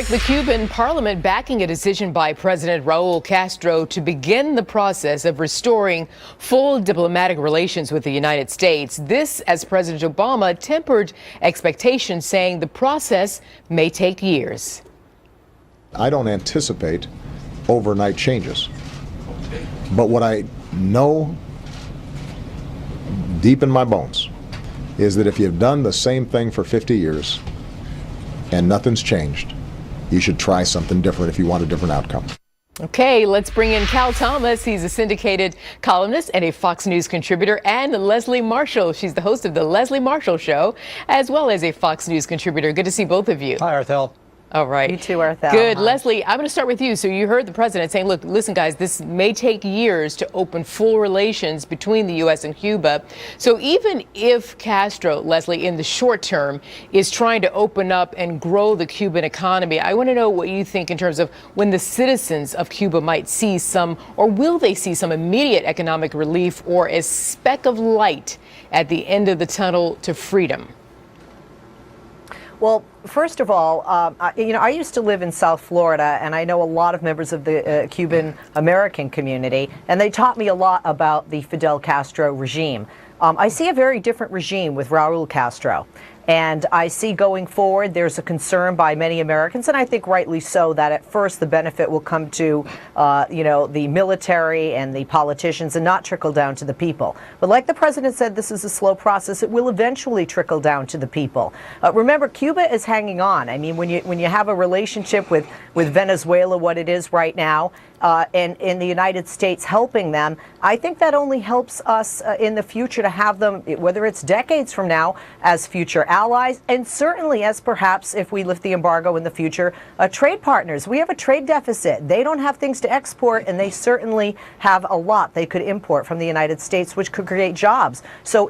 Eric, the Cuban parliament backing a decision by President Raul Castro to begin the process of restoring full diplomatic relations with the United States. This as President Obama tempered expectations, saying the process may take years. I don't anticipate overnight changes. But what I know deep in my bones is that if you've done the same thing for 50 years and nothing's changed, you should try something different if you want a different outcome. Okay, let's bring in Cal Thomas. He's a syndicated columnist and a Fox News contributor, and Leslie Marshall. She's the host of the Leslie Marshall Show, as well as a Fox News contributor. Good to see both of you. Hi, Arthel. All right. You too, Arthel. Good. Hi. Leslie, I'm going to start with you. So you heard the president saying, look, listen, guys, this may take years to open full relations between the U.S. and Cuba. So even if Castro, Leslie, in the short term is trying to open up and grow the Cuban economy, I want to know what you think in terms of when the citizens of Cuba might see some, or will they see some immediate economic relief or a speck of light at the end of the tunnel to freedom? Well, first of all, I used to live in South Florida, and I know a lot of members of the Cuban American community, and they taught me a lot about the Fidel Castro regime. I see a very different regime with Raul Castro. And I see going forward, there's a concern by many Americans, and I think rightly so, that at first the benefit will come to, the military and the politicians and not trickle down to the people. But like the president said, this is a slow process. It will eventually trickle down to the people. Remember, Cuba is hanging on. I mean, when you have a relationship with Venezuela, what it is right now, and in the United States helping them, I think that only helps us in the future to have them, whether it's decades from now, as future allies, and certainly as perhaps, if we lift the embargo in the future, trade partners. We have a trade deficit. They don't have things to export, and they certainly have a lot they could import from the United States, which could create jobs. So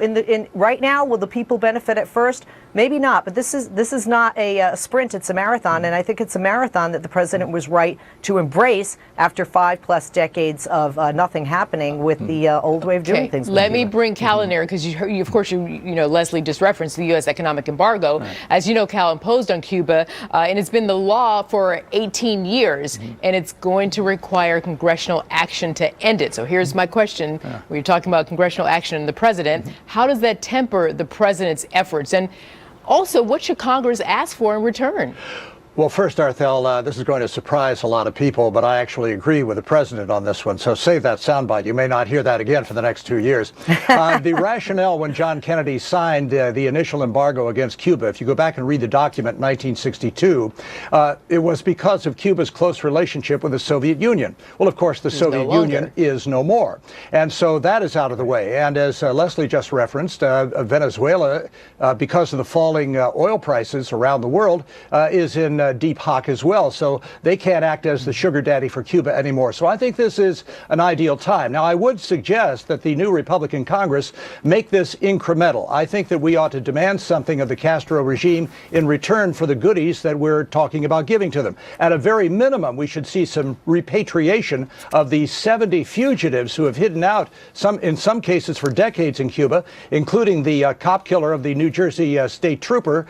right now, will the people benefit at first? Maybe not, but this is not a sprint, it's a marathon, and I think it's a marathon that the president was right to embrace after 5+ decades of nothing happening with the old way of doing things. Let me bring Cal in there, because of course, Leslie just referenced the U.S. economic embargo. Right. As you know, Cal, imposed on Cuba, and it's been the law for 18 years, and it's going to require congressional action to end it. So here's my question. When you're talking about congressional action and the president, how does that temper the president's efforts? And also, what should Congress ask for in return? Well, first, Arthel, this is going to surprise a lot of people, but I actually agree with the president on this one. So save that soundbite. You may not hear that again for the next 2 years. The rationale when John Kennedy signed the initial embargo against Cuba, if you go back and read the document in 1962, it was because of Cuba's close relationship with the Soviet Union. Well, of course, the Soviet Union is no more. And so that is out of the way. And as Leslie just referenced, Venezuela, because of the falling oil prices around the world, is in deep hock as well, so they can't act as the sugar daddy for Cuba anymore. So I think this is an ideal time. Now, I would suggest that the new Republican Congress make this incremental. I think that we ought to demand something of the Castro regime in return for the goodies that we're talking about giving to them. At a very minimum, we should see some repatriation of the 70 fugitives who have hidden out, in some cases for decades in Cuba, including the cop killer of the New Jersey state trooper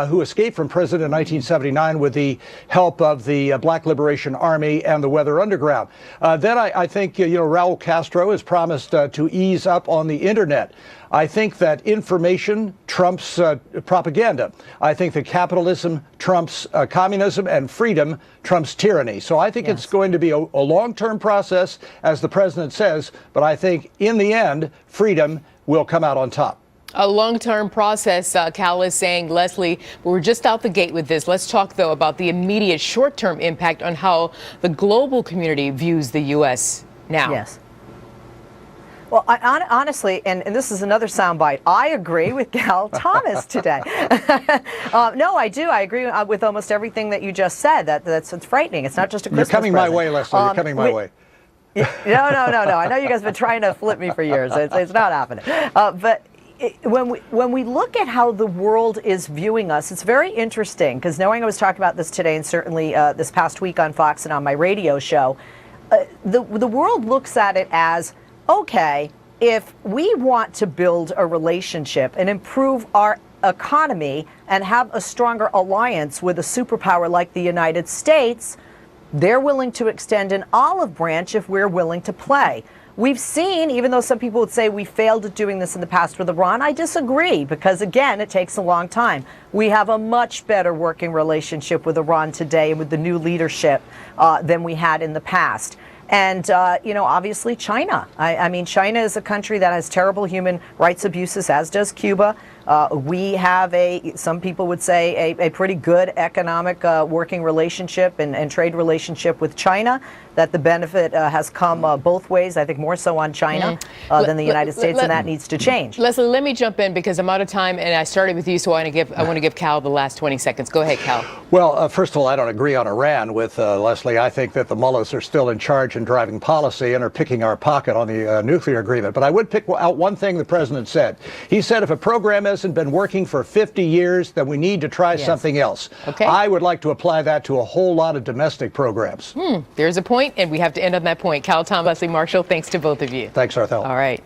who escaped from prison in 1979 with the help of the Black Liberation Army and the Weather Underground. Then I think, Raul Castro has promised to ease up on the internet. I think that information trumps propaganda. I think that capitalism trumps communism, and freedom trumps tyranny. So I think it's going to be a long-term process, as the president says, but I think in the end, freedom will come out on top. A long-term process, Cal is saying. Leslie, we're just out the gate with this. Let's talk, though, about the immediate short-term impact on how the global community views the U.S. now. Yes. Well, honestly, and this is another soundbite, I agree with Cal Thomas today. No, I do. I agree with almost everything that you just said. That's frightening. It's not just a Christmas present. You're coming my way, Leslie. You're coming my way. No. I know you guys have been trying to flip me for years. It's not happening. But when we look at how the world is viewing us, it's very interesting, because knowing I was talking about this today, and certainly this past week on Fox and on my radio show, the world looks at it as, okay, if we want to build a relationship and improve our economy and have a stronger alliance with a superpower like the United States, they're willing to extend an olive branch if we're willing to play. We've seen, even though some people would say we failed at doing this in the past with Iran, I disagree because, again, it takes a long time. We have a much better working relationship with Iran today and with the new leadership than we had in the past. And, obviously China. I mean, China is a country that has terrible human rights abuses, as does Cuba. We have some people would say, a pretty good economic working relationship and trade relationship with China, that the benefit has come both ways, I think more so on China than the United States, and that needs to change. Leslie, let me jump in because I'm out of time, and I started with you, so I want to give Cal the last 20 seconds. Go ahead, Cal. Well, first of all, I don't agree on Iran with Leslie. I think that the mullahs are still in charge and driving policy and are picking our pocket on the nuclear agreement. But I would pick out one thing the president said. He said if a program hasn't been working for 50 years, then we need to try something else. Okay. I would like to apply that to a whole lot of domestic programs. There's a point, and we have to end on that point. Cal, Tom, Leslie Marshall, thanks to both of you. Thanks, Arthel. All right.